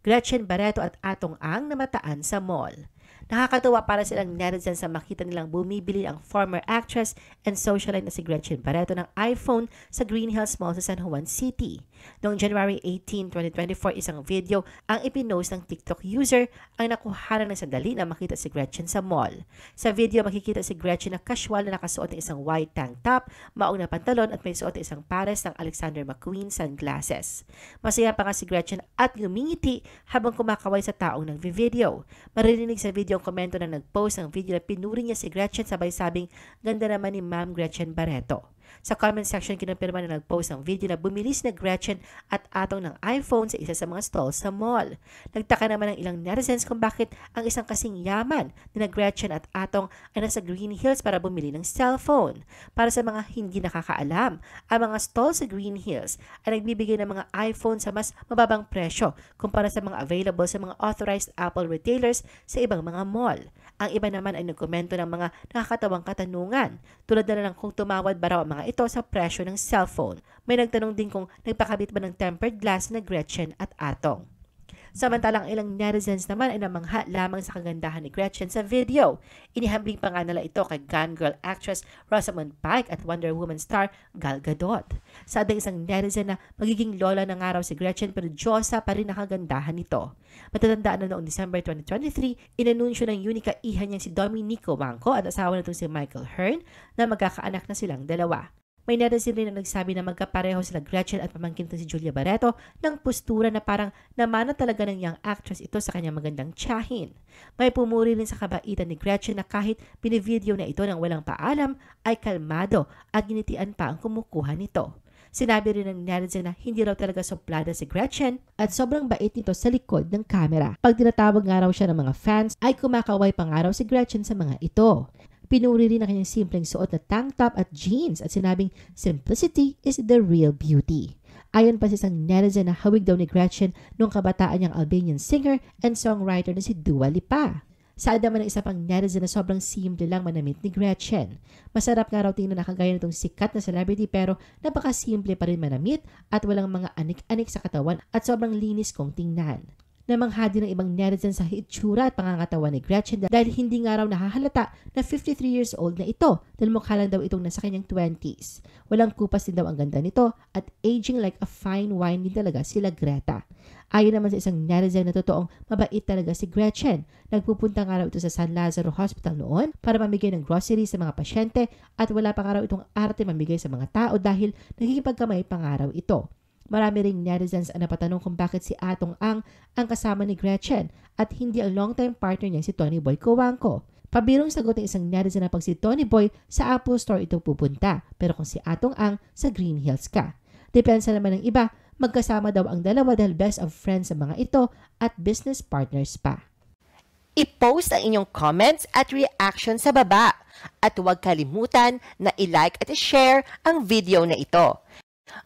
Gretchen Barreto at Atong Ang namataan sa mall. Nakakatuwa para silang netizens sa makita nilang bumibili ang former actress and socialite na si Gretchen Barreto ng iPhone sa Green Hills Mall sa San Juan City. Noong January 18, 2024, isang video ang ipinost ng TikTok user ang nakuha ng sandali na makita si Gretchen sa mall. Sa video, makikita si Gretchen na casual na nakasuot ng isang white tank top, maong na pantalon at may suot ng isang pares ng Alexander McQueen sunglasses. Masaya pa nga si Gretchen at ngumingiti habang kumakaway sa taong nagvi-video. Maririnig sa video ang komento na nag-post ng video na pinuri niya si Gretchen sabay sabing, "Ganda naman ni Ma'am Gretchen Barreto." Sa comment section, kinumpirma na nag-post ng video na bumilis na Gretchen at Atong ng iPhone sa isa sa mga stalls sa mall. Nagtaka naman ang ilang netizens kung bakit ang isang kasing yaman na Gretchen at Atong ay nasa Green Hills para bumili ng cellphone. Para sa mga hindi nakakaalam, ang mga stalls sa Green Hills ay nagbibigay ng mga iPhone sa mas mababang presyo kumpara sa mga available sa mga authorized Apple retailers sa ibang mga mall. Ang iba naman ay nagkomento ng mga nakakatawang katanungan, tulad na lang kung tumawad ba raw ang mga ito sa presyo ng cellphone. May nagtanong din kung nagpakabit ba ng tempered glass na Gretchen at Atong. Samantalang ilang netizens naman ay namangha lamang sa kagandahan ni Gretchen sa video. Inihambing pa nga nila ito kay Gone Girl actress Rosamund Pike at Wonder Woman star Gal Gadot. Sa ading isang netizen na magiging lola na nga raw si Gretchen pero Diyosa pa rin ang kagandahan nito. Matatandaan na noong December 2023, inanunsyo ng unika iha niyang si Dominico Wangco at asawa nitong si Michael Hearn na magkakaanak na silang dalawa. May netizen rin na nagsabi na magkapareho sila Gretchen at pamangkin si Julia Barreto ng postura na parang namana talaga ng young actress ito sa kanyang magandang tiyahin. May pumuri rin sa kabaitan ni Gretchen na kahit binivideo na ito ng walang paalam ay kalmado at ginitian pa ang kumukuha nito. Sinabi rin ng netizen na hindi raw talaga suplada si Gretchen at sobrang bait nito sa likod ng kamera. Pag tinatawag nga raw siya ng mga fans ay kumakaway pa nga raw si Gretchen sa mga ito. Pinuri rin ang kanyang simpleng suot na tank top at jeans at sinabing simplicity is the real beauty. Ayon pa sa isang netizen na hawig daw ni Gretchen noong kabataan niyang Albanian singer and songwriter na si Dua Lipa. Saad naman ng isa pang netizen na sobrang simple lang manamit ni Gretchen. Masarap nga raw tingnan na kagaya nitong sikat na celebrity pero napaka-simple pa rin manamit at walang mga anik-anik sa katawan at sobrang linis kong tingnan. Namangha din ng ibang netizens sa itsura at pangangatawan ni Gretchen dahil hindi nga raw nahahalata na 53 years old na ito dahil mukha lang daw itong nasa kanyang 20s. Walang kupas din daw ang ganda nito at aging like a fine wine din talaga sila Greta. Ayon naman sa isang netizen na totoong mabait talaga si Gretchen. Nagpupunta nga raw ito sa San Lazaro Hospital noon para mamigay ng groceries sa mga pasyente at wala pa nga raw itong arte mamigay sa mga tao dahil nagkikipagkamay pa nga raw ito. Marami ring netizens ang napatanong kung bakit si Atong ang kasama ni Gretchen at hindi ang long-time partner niya si Tony Boy Cojuangco. Pabirong sagot ng isang netizen na pag si Tony Boy sa Apple Store ito pupunta pero kung si Atong ang sa Green Hills ka. Depensa naman ng iba, magkasama daw ang dalawa dahil best of friends sa mga ito at business partners pa. I-post ang inyong comments at reaction sa baba at huwag kalimutan na i-like at i-share ang video na ito.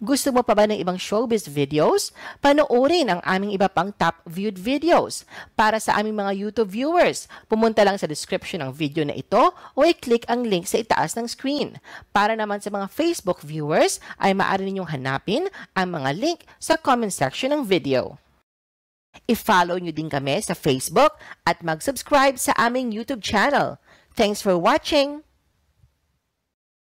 Gusto mo pa ba ng ibang showbiz videos? Panoorin ang aming iba pang top viewed videos. Para sa aming mga YouTube viewers, pumunta lang sa description ng video na ito o i-click ang link sa itaas ng screen. Para naman sa mga Facebook viewers, ay maaari ninyong hanapin ang mga link sa comment section ng video. I-follow nyo din kami sa Facebook at mag-subscribe sa aming YouTube channel. Thanks for watching!